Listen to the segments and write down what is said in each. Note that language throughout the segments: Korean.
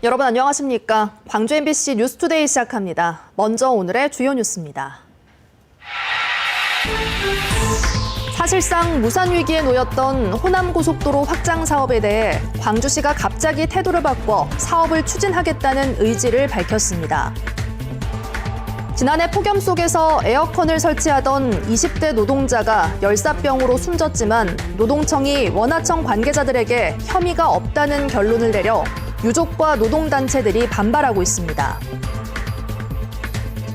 여러분 안녕하십니까? 광주 MBC 뉴스투데이 시작합니다. 먼저 오늘의 주요 뉴스입니다. 사실상 무산 위기에 놓였던 호남고속도로 확장 사업에 대해 광주시가 갑자기 태도를 바꿔 사업을 추진하겠다는 의지를 밝혔습니다. 지난해 폭염 속에서 에어컨을 설치하던 20대 노동자가 열사병으로 숨졌지만 노동청이 원하청 관계자들에게 혐의가 없다는 결론을 내려 유족과 노동단체들이 반발하고 있습니다.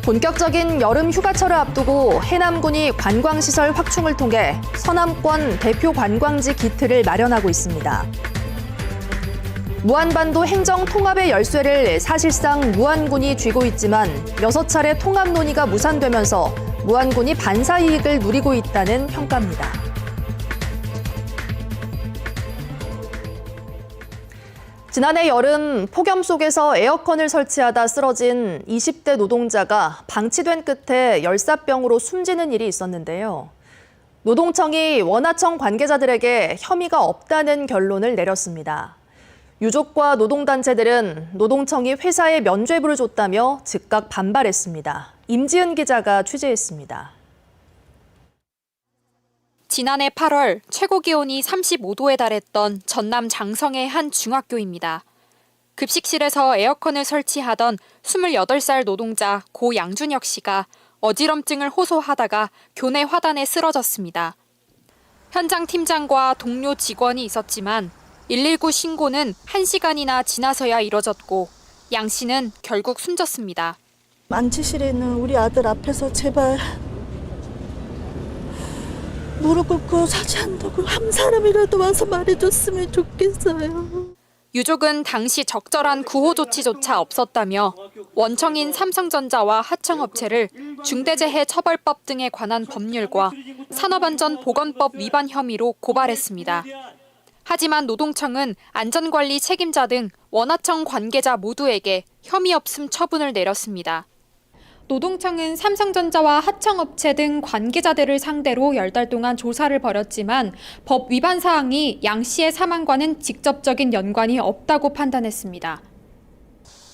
본격적인 여름 휴가철을 앞두고 해남군이 관광시설 확충을 통해 서남권 대표 관광지 기틀을 마련하고 있습니다. 무안반도 행정 통합의 열쇠를 사실상 무안군이 쥐고 있지만 6차례 통합 논의가 무산되면서 무안군이 반사 이익을 누리고 있다는 평가입니다. 지난해 여름 폭염 속에서 에어컨을 설치하다 쓰러진 20대 노동자가 방치된 끝에 열사병으로 숨지는 일이 있었는데요. 노동청이 원하청 관계자들에게 혐의가 없다는 결론을 내렸습니다. 유족과 노동단체들은 노동청이 회사에 면죄부를 줬다며 즉각 반발했습니다. 임지은 기자가 취재했습니다. 지난해 8월 최고 기온이 35도에 달했던 전남 장성의 한 중학교입니다. 급식실에서 에어컨을 설치하던 28살 노동자 고 양준혁 씨가 어지럼증을 호소하다가 교내 화단에 쓰러졌습니다. 현장 팀장과 동료 직원이 있었지만 119 신고는 1시간이나 지나서야 이뤄졌고 양 씨는 결국 숨졌습니다. 만취실에 있는 우리 아들 앞에서 제발 무릎 꿇고 사죄한다고 한 사람이라도 와서 말해줬으면 좋겠어요. 유족은 당시 적절한 구호 조치조차 없었다며 원청인 삼성전자와 하청업체를 중대재해처벌법 등에 관한 법률과 산업안전보건법 위반 혐의로 고발했습니다. 하지만 노동청은 안전관리 책임자 등 원하청 관계자 모두에게 혐의 없음 처분을 내렸습니다. 노동청은 삼성전자와 하청업체 등 관계자들을 상대로 10달 동안 조사를 벌였지만 법 위반 사항이 양 씨의 사망과는 직접적인 연관이 없다고 판단했습니다.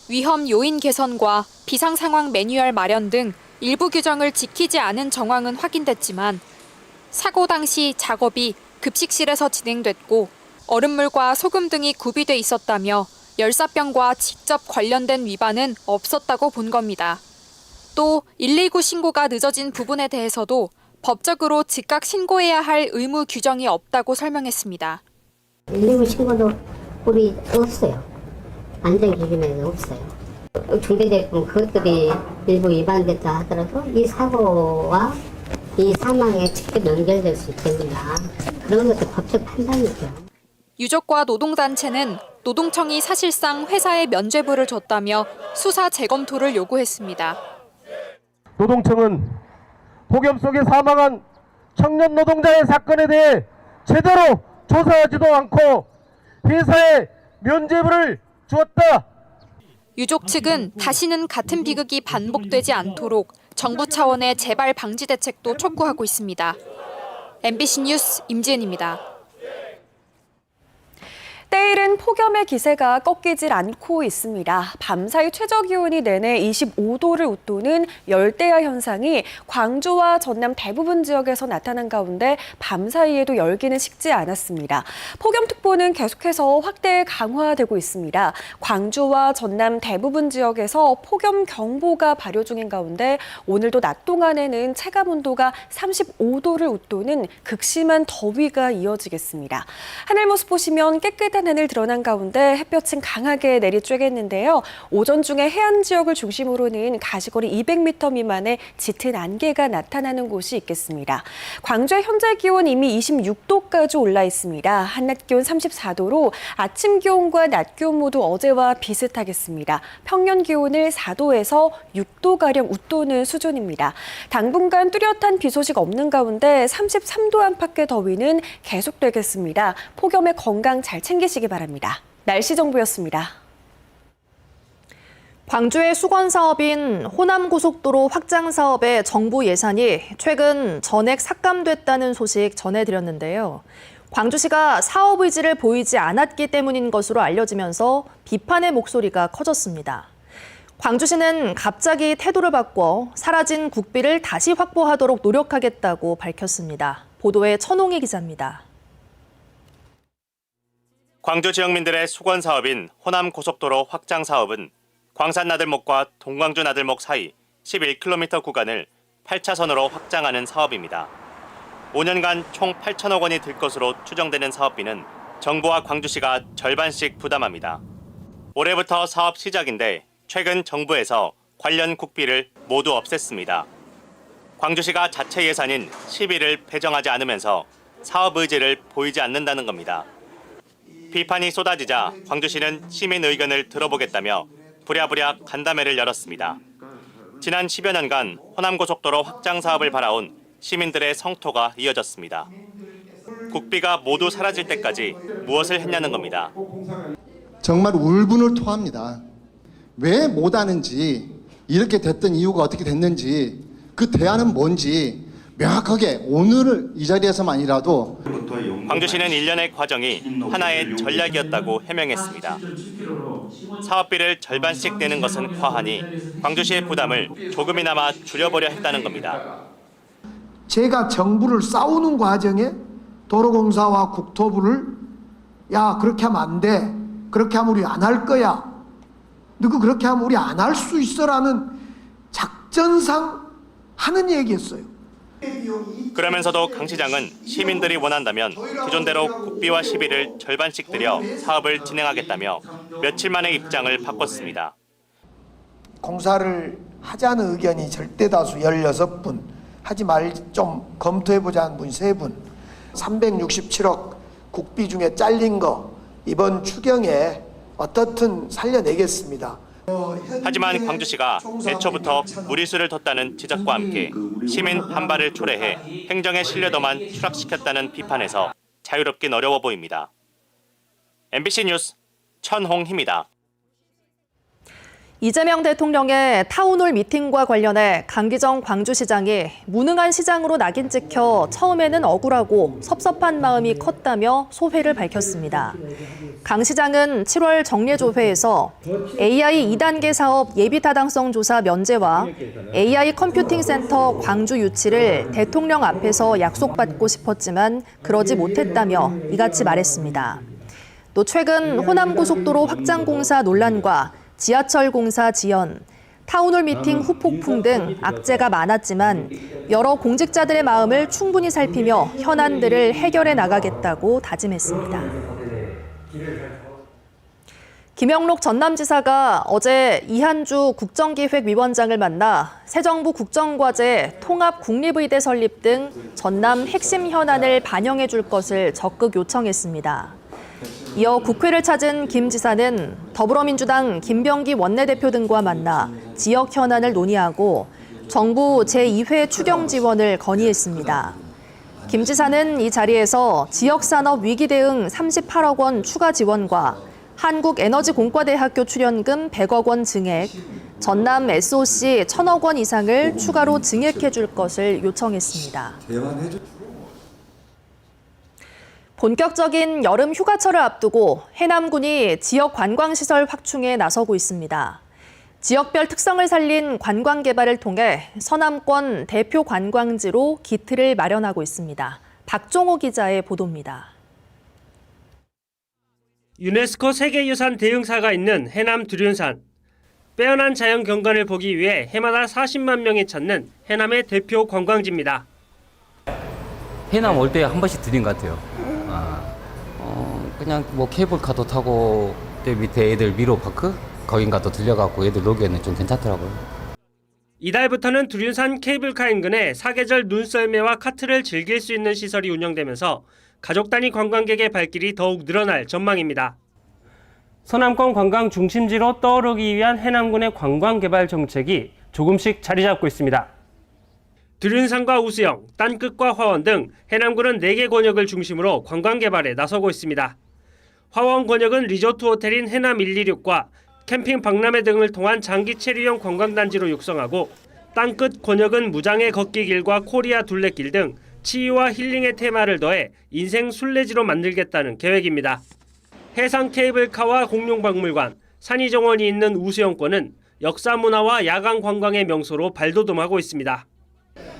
위험 요인 개선과 비상상황 매뉴얼 마련 등 일부 규정을 지키지 않은 정황은 확인됐지만 사고 당시 작업이 급식실에서 진행됐고 얼음물과 소금 등이 구비돼 있었다며 열사병과 직접 관련된 위반은 없었다고 본 겁니다. 또 119 신고가 늦어진 부분에 대해서도 법적으로 즉각 신고해야 할 의무 규정이 없다고 설명했습니다. 119 신고도 우리 없어요. 안전기준에는 없어요. 중대재해법 그것들이 일부 위반됐다 하더라도 이 사고와 이 사망에 직접 연결될 수 있겠느냐. 그런 것도 법적 판단이죠. 유족과 노동단체는 노동청이 사실상 회사에 면죄부를 줬다며 수사 재검토를 요구했습니다. 노동청은 폭염 속에 사망한 청년 노동자의 사건에 대해 제대로 조사하지도 않고 회사에 면죄부를 주었다. 유족 측은 다시는 같은 비극이 반복되지 않도록 정부 차원의 재발 방지 대책도 촉구하고 있습니다. MBC 뉴스 임지은입니다. 때이른 폭염의 기세가 꺾이질 않고 있습니다. 밤사이 최저기온이 내내 25도를 웃도는 열대야 현상이 광주와 전남 대부분 지역에서 나타난 가운데 밤사이에도 열기는 식지 않았습니다. 폭염특보는 계속해서 확대 강화되고 있습니다. 광주와 전남 대부분 지역에서 폭염경보가 발효 중인 가운데 오늘도 낮 동안에는 체감온도가 35도를 웃도는 극심한 더위가 이어지겠습니다. 하늘 모습 보시면 깨끗한 하늘 드러난 가운데 햇볕은 강하게 내리쬐겠는데요. 오전 중에 해안 지역을 중심으로는 가시거리 200m 미만의 짙은 안개가 나타나는 곳이 있겠습니다. 광주의 현재 기온 이미 26도까지 올라 있습니다. 한낮 기온 34도로 아침 기온과 낮 기온 모두 어제와 비슷하겠습니다. 평년 기온을 4도에서 6도가량 웃도는 수준입니다. 당분간 뚜렷한 비 소식 없는 가운데 33도 안팎의 더위는 계속되겠습니다. 폭염에 건강 잘 챙기시기 바랍니다. 날씨 정보였습니다. 광주의 수건 사업인 호남고속도로 확장 사업의 정부 예산이 최근 전액 삭감됐다는 소식 전해드렸는데요. 광주시가 사업 의지를 보이지 않았기 때문인 것으로 알려지면서 비판의 목소리가 커졌습니다. 광주시는 갑자기 태도를 바꿔 사라진 국비를 다시 확보하도록 노력하겠다고 밝혔습니다. 보도에 천홍희 기자입니다. 광주 지역민들의 수건 사업인 호남 고속도로 확장 사업은 광산 나들목과 동광주 나들목 사이 11km 구간을 8차선으로 확장하는 사업입니다. 5년간 총 8천억 원이 들 것으로 추정되는 사업비는 정부와 광주시가 절반씩 부담합니다. 올해부터 사업 시작인데 최근 정부에서 관련 국비를 모두 없앴습니다. 광주시가 자체 예산인 10일을 배정하지 않으면서 사업 의지를 보이지 않는다는 겁니다. 비판이 쏟아지자 광주시는 시민 의견을 들어보겠다며 부랴부랴 간담회를 열었습니다. 지난 10여 년간 호남고속도로 확장 사업을 바라온 시민들의 성토가 이어졌습니다. 국비가 모두 사라질 때까지 무엇을 했냐는 겁니다. 정말 울분을 토합니다. 왜 못하는지, 이렇게 됐던 이유가 어떻게 됐는지, 그 대안은 뭔지 명확하게 오늘 이 자리에서만이라도. 광주시는 일련의 과정이 하나의 전략이었다고 해명했습니다. 사업비를 절반씩 내는 것은 과하니 광주시의 부담을 조금이나마 줄여보려 했다는 겁니다. 제가 정부를 싸우는 과정에 도로공사와 국토부를 야 그렇게 하면 안 돼. 그렇게 하면 우리 안 할 거야. 너그 그렇게 하면 우리 안 할 수 있어라는 작전상 하는 얘기였어요. 그러면서도 강 시장은 시민들이 원한다면 기존대로 국비와 시비를 절반씩 들여 사업을 진행하겠다며 며칠 만에 입장을 바꿨습니다. 공사를 하자는 의견이 절대 다수 16분, 하지 말 좀 검토해보자는 분 3분, 367억 국비 중에 잘린 거 이번 추경에 어떻든 살려내겠습니다. 하지만 광주시가 애초부터 무리수를 뒀다는 지적과 함께 시민 반발을 초래해 행정의 신뢰도만 추락시켰다는 비판에서 자유롭긴 어려워 보입니다. MBC 뉴스 천홍희입니다. 이재명 대통령의 타운홀 미팅과 관련해 강기정 광주시장이 무능한 시장으로 낙인 찍혀 처음에는 억울하고 섭섭한 마음이 컸다며 소회를 밝혔습니다. 강 시장은 7월 정례조회에서 AI 2단계 사업 예비타당성 조사 면제와 AI 컴퓨팅 센터 광주 유치를 대통령 앞에서 약속받고 싶었지만 그러지 못했다며 이같이 말했습니다. 또 최근 호남고속도로 확장 공사 논란과 지하철 공사 지연, 타운홀 미팅 후폭풍 등 악재가 많았지만 여러 공직자들의 마음을 충분히 살피며 현안들을 해결해 나가겠다고 다짐했습니다. 김영록 전남지사가 어제 이한주 국정기획위원장을 만나 새 정부 국정과제 통합 국립의대 설립 등 전남 핵심 현안을 반영해 줄 것을 적극 요청했습니다. 이어 국회를 찾은 김 지사는 더불어민주당 김병기 원내대표 등과 만나 지역 현안을 논의하고 정부 제2회 추경 지원을 건의했습니다. 김 지사는 이 자리에서 지역산업 위기 대응 38억 원 추가 지원과 한국에너지공과대학교 출연금 100억 원 증액, 전남 SOC 1,000억 원 이상을 추가로 증액해 줄 것을 요청했습니다. 본격적인 여름 휴가철을 앞두고 해남군이 지역 관광시설 확충에 나서고 있습니다. 지역별 특성을 살린 관광 개발을 통해 서남권 대표 관광지로 기틀을 마련하고 있습니다. 박종호 기자의 보도입니다. 유네스코 세계유산 대흥사가 있는 해남 두륜산. 빼어난 자연 경관을 보기 위해 해마다 40만 명이 찾는 해남의 대표 관광지입니다. 해남 올 때 한 번씩 들린 것 같아요. 그냥 뭐 케이블카도 타고 저 밑에 애들 미로파크 거긴가도 들려갖고 애들 놀기에는 좀 괜찮더라고요. 이달부터는 두륜산 케이블카 인근에 사계절 눈썰매와 카트를 즐길 수 있는 시설이 운영되면서 가족 단위 관광객의 발길이 더욱 늘어날 전망입니다. 서남권 관광 중심지로 떠오르기 위한 해남군의 관광 개발 정책이 조금씩 자리 잡고 있습니다. 두륜산과 우수영, 딴끝과 화원 등 해남군은 4개 권역을 중심으로 관광 개발에 나서고 있습니다. 화원 권역은 리조트 호텔인 해남 126과 캠핑 박람회 등을 통한 장기 체류형 관광단지로 육성하고, 딴끝 권역은 무장의 걷기길과 코리아 둘레길 등 치유와 힐링의 테마를 더해 인생 순례지로 만들겠다는 계획입니다. 해상 케이블카와 공룡박물관, 산이정원이 있는 우수영권은 역사문화와 야간 관광의 명소로 발돋움하고 있습니다.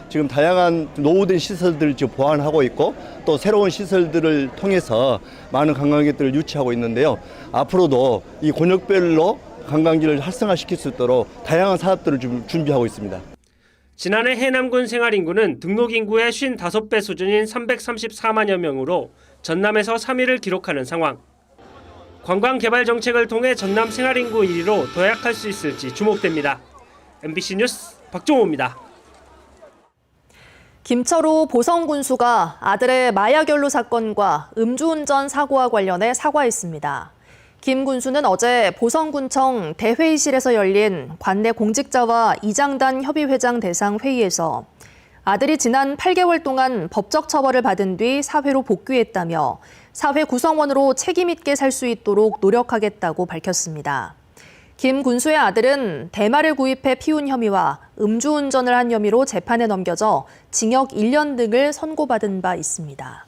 지금 다양한 노후된 시설들을 지금 보완하고 있고 또 새로운 시설들을 통해서 많은 관광객들을 유치하고 있는데요. 앞으로도 이 권역별로 관광지를 활성화시킬 수 있도록 다양한 사업들을 좀 준비하고 있습니다. 지난해 해남군 생활인구는 등록인구의 55배 수준인 334만여 명으로 전남에서 3위를 기록하는 상황. 관광개발 정책을 통해 전남 생활인구 1위로 도약할 수 있을지 주목됩니다. MBC 뉴스 박종호입니다. 김철우 보성군수가 아들의 마약 연루 사건과 음주운전 사고와 관련해 사과했습니다. 김 군수는 어제 보성군청 대회의실에서 열린 관내 공직자와 이장단 협의회장 대상 회의에서 아들이 지난 8개월 동안 법적 처벌을 받은 뒤 사회로 복귀했다며 사회 구성원으로 책임 있게 살 수 있도록 노력하겠다고 밝혔습니다. 김 군수의 아들은 대마를 구입해 피운 혐의와 음주운전을 한 혐의로 재판에 넘겨져 징역 1년 등을 선고받은 바 있습니다.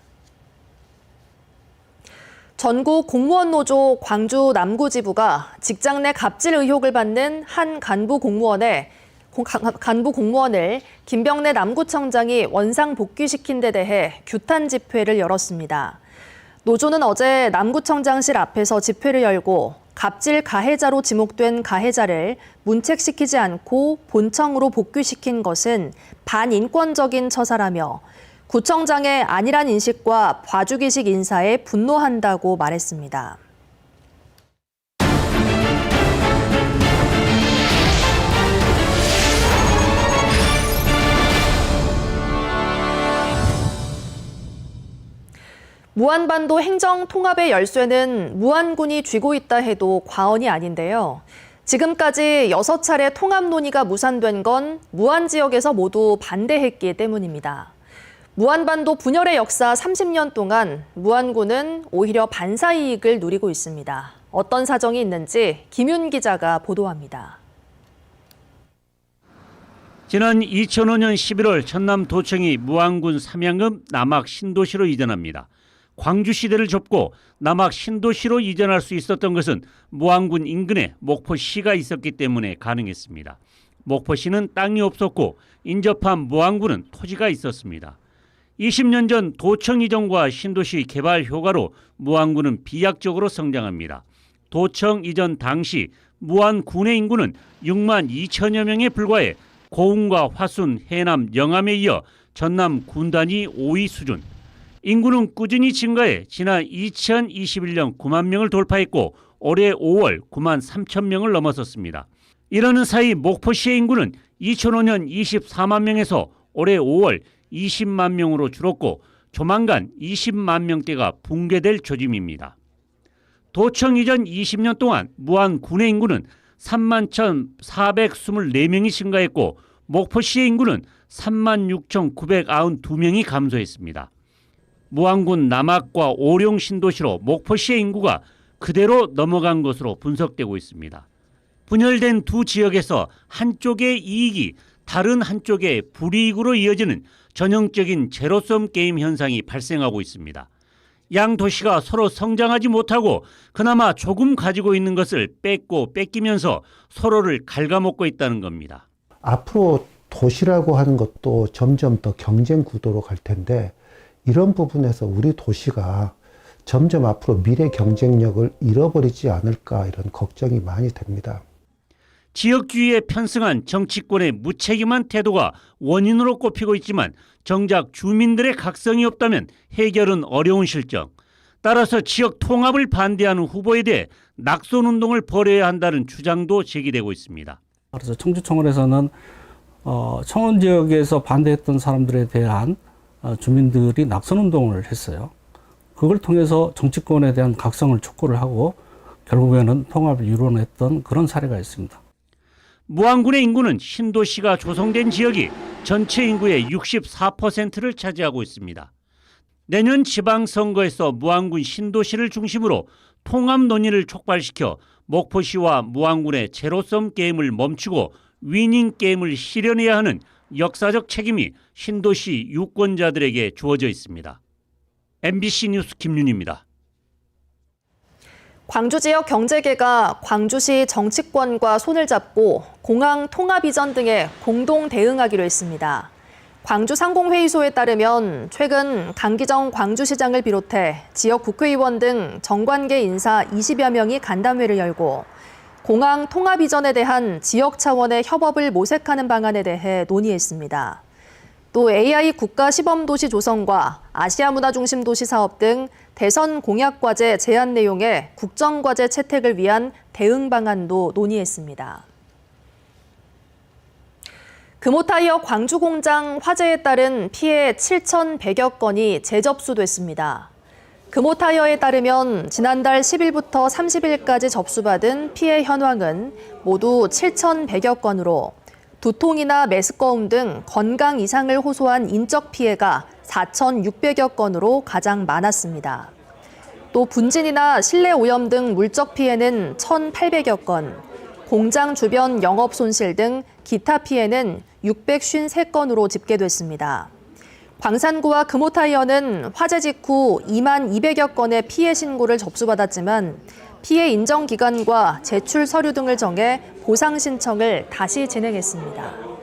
전국 공무원 노조 광주 남구지부가 직장 내 갑질 의혹을 받는 한 간부 공무원을 김병래 남구청장이 원상 복귀시킨 데 대해 규탄 집회를 열었습니다. 노조는 어제 남구청장실 앞에서 집회를 열고 갑질 가해자로 지목된 가해자를 문책시키지 않고 본청으로 복귀시킨 것은 반인권적인 처사라며 구청장의 안일한 인식과 봐주기식 인사에 분노한다고 말했습니다. 무안반도 행정 통합의 열쇠는 무안군이 쥐고 있다 해도 과언이 아닌데요. 지금까지 6차례 통합 논의가 무산된 건 무안 지역에서 모두 반대했기 때문입니다. 무안반도 분열의 역사 30년 동안 무안군은 오히려 반사 이익을 누리고 있습니다. 어떤 사정이 있는지 김윤 기자가 보도합니다. 지난 2005년 11월 전남도청이 무안군 삼양읍 남악 신도시로 이전합니다. 광주시대를 접고 남악 신도시로 이전할 수 있었던 것은 무안군 인근에 목포시가 있었기 때문에 가능했습니다. 목포시는 땅이 없었고 인접한 무안군은 토지가 있었습니다. 20년 전 도청 이전과 신도시 개발 효과로 무안군은 비약적으로 성장합니다. 도청 이전 당시 무안 군의 인구는 6만 2천여 명에 불과해 고흥과 화순, 해남, 영암에 이어 전남 군단위 5위 수준. 인구는 꾸준히 증가해 지난 2021년 9만 명을 돌파했고 올해 5월 9만 3천 명을 넘어섰습니다. 이러는 사이 목포시의 인구는 2005년 24만 명에서 올해 5월 20만 명으로 줄었고 조만간 20만 명대가 붕괴될 조짐입니다. 도청 이전 20년 동안 무안 군의 인구는 3만 1,424명이 증가했고 목포시의 인구는 3만 6,992명이 감소했습니다. 무안군 남악과 오룡 신도시로 목포시의 인구가 그대로 넘어간 것으로 분석되고 있습니다. 분열된 두 지역에서 한쪽의 이익이 다른 한쪽의 불이익으로 이어지는 전형적인 제로섬 게임 현상이 발생하고 있습니다. 양 도시가 서로 성장하지 못하고 그나마 조금 가지고 있는 것을 뺏기면서 서로를 갉아먹고 있다는 겁니다. 앞으로 도시라고 하는 것도 점점 더 경쟁 구도로 갈 텐데 이런 부분에서 우리 도시가 점점 앞으로 미래 경쟁력을 잃어버리지 않을까 이런 걱정이 많이 됩니다. 지역주의에 편승한 정치권의 무책임한 태도가 원인으로 꼽히고 있지만 정작 주민들의 각성이 없다면 해결은 어려운 실정. 따라서 지역 통합을 반대하는 후보에 대해 낙선운동을 벌여야 한다는 주장도 제기되고 있습니다. 그래서 청주청원에서는 청원 지역에서 반대했던 사람들에 대한 주민들이 낙선운동을 했어요. 그걸 통해서 정치권에 대한 각성을 촉구를 하고 결국에는 통합을 이뤄냈던 그런 사례가 있습니다. 무안군의 인구는 신도시가 조성된 지역이 전체 인구의 64%를 차지하고 있습니다. 내년 지방선거에서 무안군 신도시를 중심으로 통합 논의를 촉발시켜 목포시와 무안군의 제로섬 게임을 멈추고 위닝 게임을 실현해야 하는 역사적 책임이 신도시 유권자들에게 주어져 있습니다. MBC 뉴스 김윤희입니다. 광주 지역 경제계가 광주시 정치권과 손을 잡고 공항 통합 이전 등에 공동 대응하기로 했습니다. 광주 상공회의소에 따르면 최근 강기정 광주시장을 비롯해 지역 국회의원 등 정관계 인사 20여 명이 간담회를 열고 공항 통합 이전에 대한 지역 차원의 협업을 모색하는 방안에 대해 논의했습니다. 또 AI 국가시범도시 조성과 아시아문화중심도시 사업 등 대선 공약과제 제안 내용의 국정과제 채택을 위한 대응 방안도 논의했습니다. 금호타이어 광주공장 화재에 따른 피해 7,100여 건이 재접수됐습니다. 금호타이어에 따르면 지난달 10일부터 30일까지 접수받은 피해 현황은 모두 7,100여 건으로 두통이나 메스꺼움 등 건강 이상을 호소한 인적 피해가 4,600여 건으로 가장 많았습니다. 또 분진이나 실내 오염 등 물적 피해는 1,800여 건, 공장 주변 영업 손실 등 기타 피해는 653건으로 집계됐습니다. 광산구와 금호타이어는 화재 직후 2만 200여 건의 피해 신고를 접수받았지만 피해 인정 기간과 제출 서류 등을 정해 보상 신청을 다시 진행했습니다.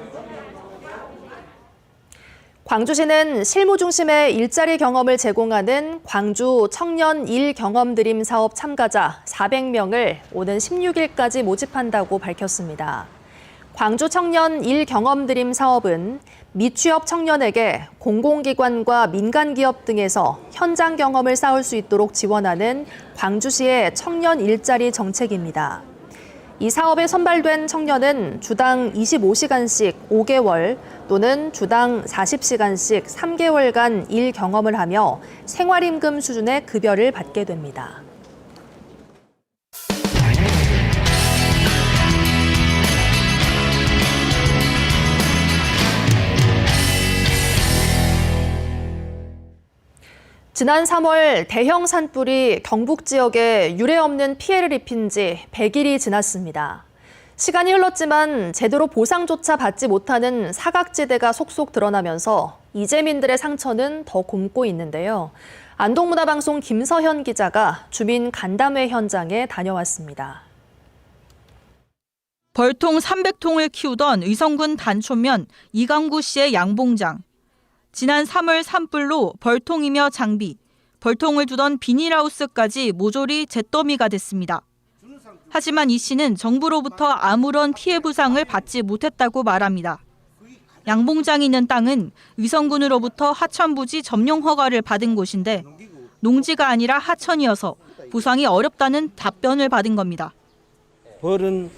광주시는 실무 중심의 일자리 경험을 제공하는 광주 청년 일 경험 드림 사업 참가자 400명을 오는 16일까지 모집한다고 밝혔습니다. 광주 청년 일 경험 드림 사업은 미취업 청년에게 공공기관과 민간기업 등에서 현장 경험을 쌓을 수 있도록 지원하는 광주시의 청년 일자리 정책입니다. 이 사업에 선발된 청년은 주당 25시간씩 5개월 또는 주당 40시간씩 3개월간 일 경험을 하며 생활임금 수준의 급여를 받게 됩니다. 지난 3월 대형 산불이 경북 지역에 유례없는 피해를 입힌 지 100일이 지났습니다. 시간이 흘렀지만 제대로 보상조차 받지 못하는 사각지대가 속속 드러나면서 이재민들의 상처는 더 곪고 있는데요. 안동문화방송 김서현 기자가 주민 간담회 현장에 다녀왔습니다. 벌통 300통을 키우던 의성군 단촌면 이강구 씨의 양봉장. 지난 3월 산불로 벌통이며 장비, 벌통을 두던 비닐하우스까지 모조리 잿더미가 됐습니다. 하지만 이 씨는 정부로부터 아무런 피해 보상을 받지 못했다고 말합니다. 양봉장이 있는 땅은 의성군으로부터 하천부지 점용 허가를 받은 곳인데 농지가 아니라 하천이어서 보상이 어렵다는 답변을 받은 겁니다. 벌은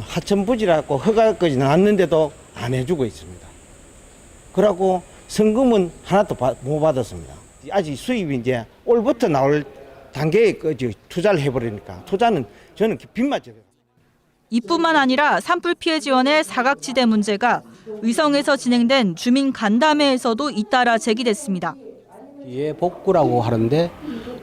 하천부지라고 허가까지 나왔는데도 안 해주고 있습니다. 그러고 성금은 하나도 못 받았습니다. 아직 수입이 이제 올부터 나올 단계에 투자를 해버리니까 투자는 저는 빚맞죠. 이뿐만 아니라 산불 피해 지원의 사각지대 문제가 의성에서 진행된 주민 간담회에서도 잇따라 제기됐습니다. 예, 복구라고 하는데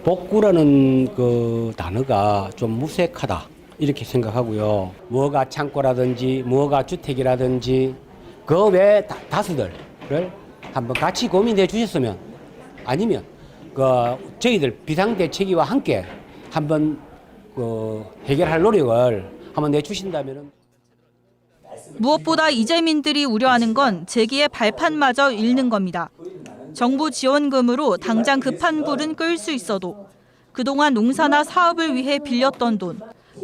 복구라는 그 단어가 좀 무색하다 이렇게 생각하고요. 뭐가 창고라든지 뭐가 주택이라든지 그 외 다수들을 한번 같이 고민해 주셨으면 아니면 그 저희들 비상대책위와 함께 한번 그 해결할 노력을 한번 내주신다면은. 무엇보다 이재민들이 우려하는 건 재기의 발판마저 잃는 겁니다. 정부 지원금으로 당장 급한 불은 끌 수 있어도 그동안 농사나 사업을 위해 빌렸던 돈,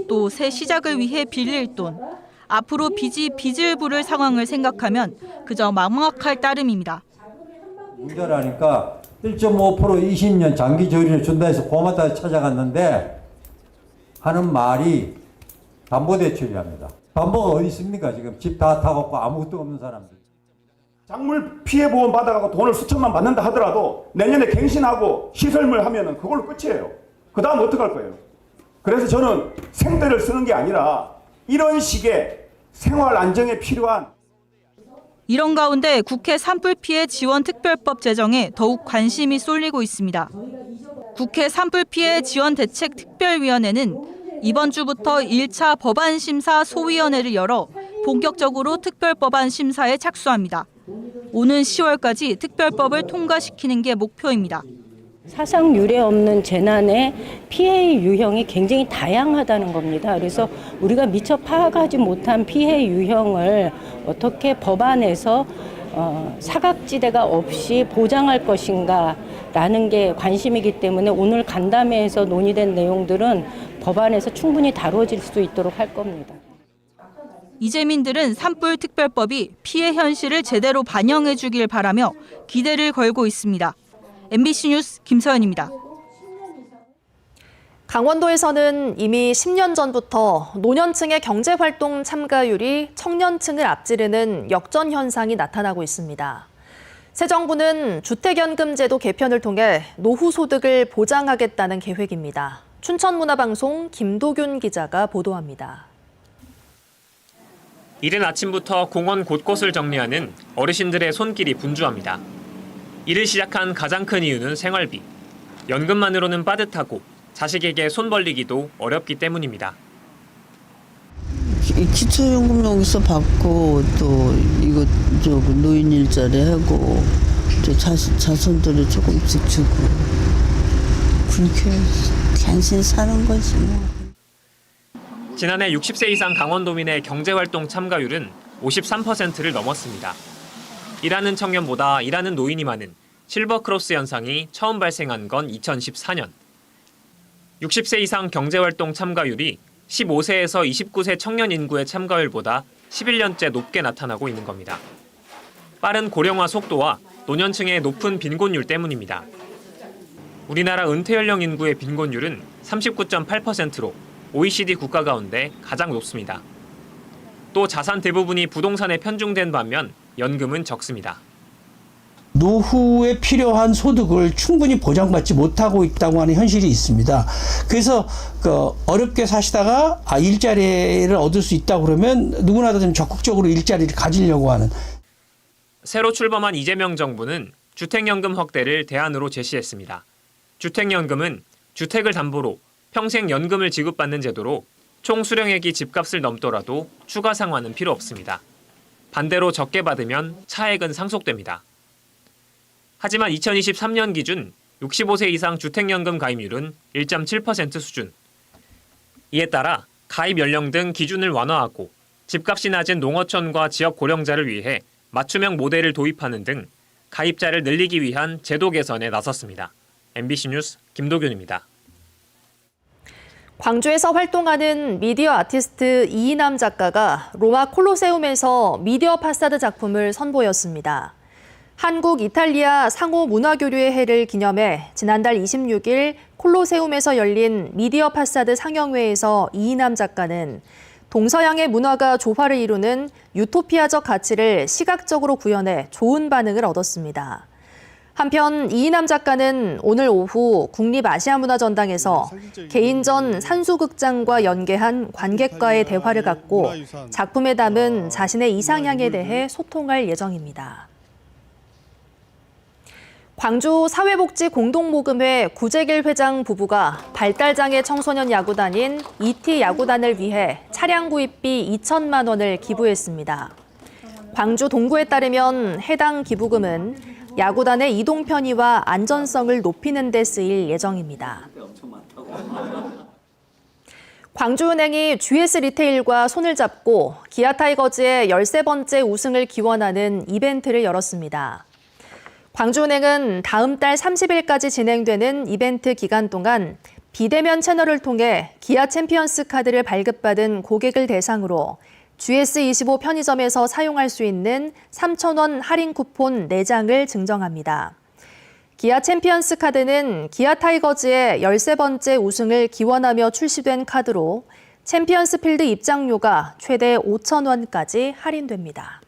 또 새 시작을 위해 빌릴 돈, 앞으로 빚이 빚을 부를 상황을 생각하면 그저 막막할 따름입니다. 문제라니까 1.5% 20년 장기 저리를 준다 해서 고맙다 찾아갔는데 하는 말이 담보대출이랍니다. 담보가 어디 있습니까? 지금 집 다 타갖고 아무것도 없는 사람들. 작물 피해 보험 받아가고 돈을 수천만 받는다 하더라도 내년에 갱신하고 시설물 하면은 그걸로 끝이에요. 그 다음 어떡할 거예요? 그래서 저는 생떼를 쓰는 게 아니라 이런 식의 생활 안정에 필요한 이런 가운데 국회 산불 피해 지원 특별법 제정에 더욱 관심이 쏠리고 있습니다. 국회 산불 피해 지원 대책 특별위원회는 이번 주부터 1차 법안 심사 소위원회를 열어 본격적으로 특별법안 심사에 착수합니다. 오는 10월까지 특별법을 통과시키는 게 목표입니다. 사상 유례 없는 재난의 피해 유형이 굉장히 다양하다는 겁니다. 그래서 우리가 미처 파악하지 못한 피해 유형을 어떻게 법안에서 사각지대가 없이 보장할 것인가라는 게 관심이기 때문에 오늘 간담회에서 논의된 내용들은 법안에서 충분히 다뤄질 수 있도록 할 겁니다. 이재민들은 산불 특별법이 피해 현실을 제대로 반영해 주길 바라며 기대를 걸고 있습니다. MBC 뉴스 김서연입니다. 강원도에서는 이미 10년 전부터 노년층의 경제활동 참가율이 청년층을 앞지르는 역전 현상이 나타나고 있습니다. 새 정부는 주택연금제도 개편을 통해 노후 소득을 보장하겠다는 계획입니다. 춘천문화방송 김도균 기자가 보도합니다. 이른 아침부터 공원 곳곳을 정리하는 어르신들의 손길이 분주합니다. 일을 시작한 가장 큰 이유는 생활비. 연금만으로는 빠듯하고 자식에게 손 벌리기도 어렵기 때문입니다. 기초연금 여기서 받고 또 이거 노인 일자리 하고 또 자손들을 조금씩 주고 그렇게 간신히 사는 거지 뭐. 지난해 60세 이상 강원도민의 경제활동 참가율은 53%를 넘었습니다. 일하는 청년보다 일하는 노인이 많은 실버크로스 현상이 처음 발생한 건 2014년. 60세 이상 경제활동 참가율이 15세에서 29세 청년 인구의 참가율보다 11년째 높게 나타나고 있는 겁니다. 빠른 고령화 속도와 노년층의 높은 빈곤율 때문입니다. 우리나라 은퇴 연령 인구의 빈곤율은 39.8%로 OECD 국가 가운데 가장 높습니다. 또 자산 대부분이 부동산에 편중된 반면 연금은 적습니다. 노후에 필요한 소득을 충분히 보장받지 못하고 있다고 하는 현실이 있습니다. 그래서 어렵게 사시다가 일자리를 얻을 수 있다 그러면 누구나 좀 적극적으로 일자리를 가지려고 하는. 새로 출범한 이재명 정부는 주택연금 확대를 대안으로 제시했습니다. 주택연금은 주택을 담보로 평생 연금을 지급받는 제도로 총 수령액이 집값을 넘더라도 추가 상환은 필요 없습니다. 반대로 적게 받으면 차액은 상속됩니다. 하지만 2023년 기준 65세 이상 주택연금 가입률은 1.7% 수준. 이에 따라 가입 연령 등 기준을 완화하고 집값이 낮은 농어촌과 지역 고령자를 위해 맞춤형 모델을 도입하는 등 가입자를 늘리기 위한 제도 개선에 나섰습니다. MBC 뉴스 김도균입니다. 광주에서 활동하는 미디어 아티스트 이인남 작가가 로마 콜로세움에서 미디어 파사드 작품을 선보였습니다. 한국-이탈리아 상호 문화교류의 해를 기념해 지난달 26일 콜로세움에서 열린 미디어 파사드 상영회에서 이인남 작가는 동서양의 문화가 조화를 이루는 유토피아적 가치를 시각적으로 구현해 좋은 반응을 얻었습니다. 한편 이인남 작가는 오늘 오후 국립아시아문화전당에서 개인전 산수극장과 연계한 관객과의 대화를 갖고 작품에 담은 자신의 이상향에 대해 소통할 예정입니다. 광주 사회복지공동모금회 구재길 회장 부부가 발달장애 청소년 야구단인 ET 야구단을 위해 차량 구입비 2천만 원을 기부했습니다. 광주 동구에 따르면 해당 기부금은 야구단의 이동 편의와 안전성을 높이는 데 쓰일 예정입니다. 광주은행이 GS 리테일과 손을 잡고 기아 타이거즈의 13번째 우승을 기원하는 이벤트를 열었습니다. 광주은행은 다음 달 30일까지 진행되는 이벤트 기간 동안 비대면 채널을 통해 기아 챔피언스 카드를 발급받은 고객을 대상으로 GS25 편의점에서 사용할 수 있는 3,000원 할인 쿠폰 4장을 증정합니다. 기아 챔피언스 카드는 기아 타이거즈의 13번째 우승을 기원하며 출시된 카드로 챔피언스 필드 입장료가 최대 5,000원까지 할인됩니다.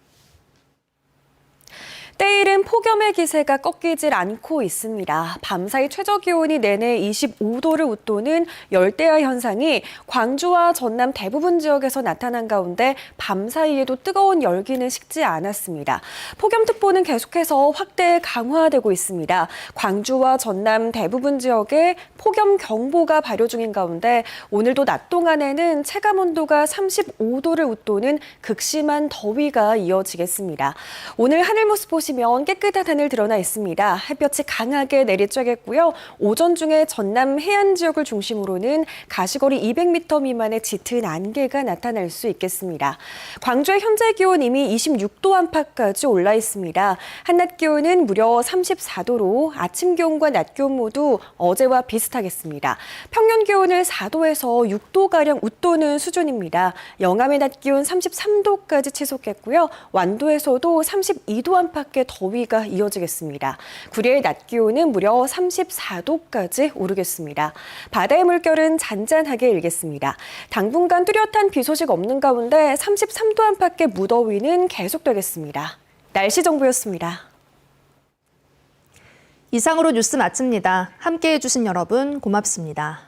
때이른 폭염의 기세가 꺾이질 않고 있습니다. 밤사이 최저기온이 내내 25도를 웃도는 열대야 현상이 광주와 전남 대부분 지역에서 나타난 가운데 밤사이에도 뜨거운 열기는 식지 않았습니다. 폭염특보는 계속해서 확대 강화되고 있습니다. 광주와 전남 대부분 지역에 폭염경보가 발효 중인 가운데 오늘도 낮 동안에는 체감온도가 35도를 웃도는 극심한 더위가 이어지겠습니다. 오늘 하늘 모습 보시면 깨끗한 하늘 드러나 있습니다. 햇볕이 강하게 내리쬐겠고요. 오전 중에 전남 해안 지역을 중심으로는 가시거리 200m 미만의 짙은 안개가 나타날 수 있겠습니다. 광주의 현재 기온 이미 26도 안팎까지 올라 있습니다. 한낮 기온은 무려 34도로 아침 기온과 낮 기온 모두 어제와 비슷하겠습니다. 평년 기온을 4도에서 6도가량 웃도는 수준입니다. 영암의 낮 기온 33도까지 치솟겠고요. 완도에서도 32도 안팎의 더위가 이어지겠습니다. 구리의 낮 기온은 무려 34도까지 오르겠습니다. 바다의 물결은 잔잔하게 일겠습니다. 당분간 뚜렷한 비 소식 없는 가운데 33도 안팎의 무더위는 계속되겠습니다. 날씨 정보였습니다. 이상으로 뉴스 마칩니다. 함께해 주신 여러분 고맙습니다.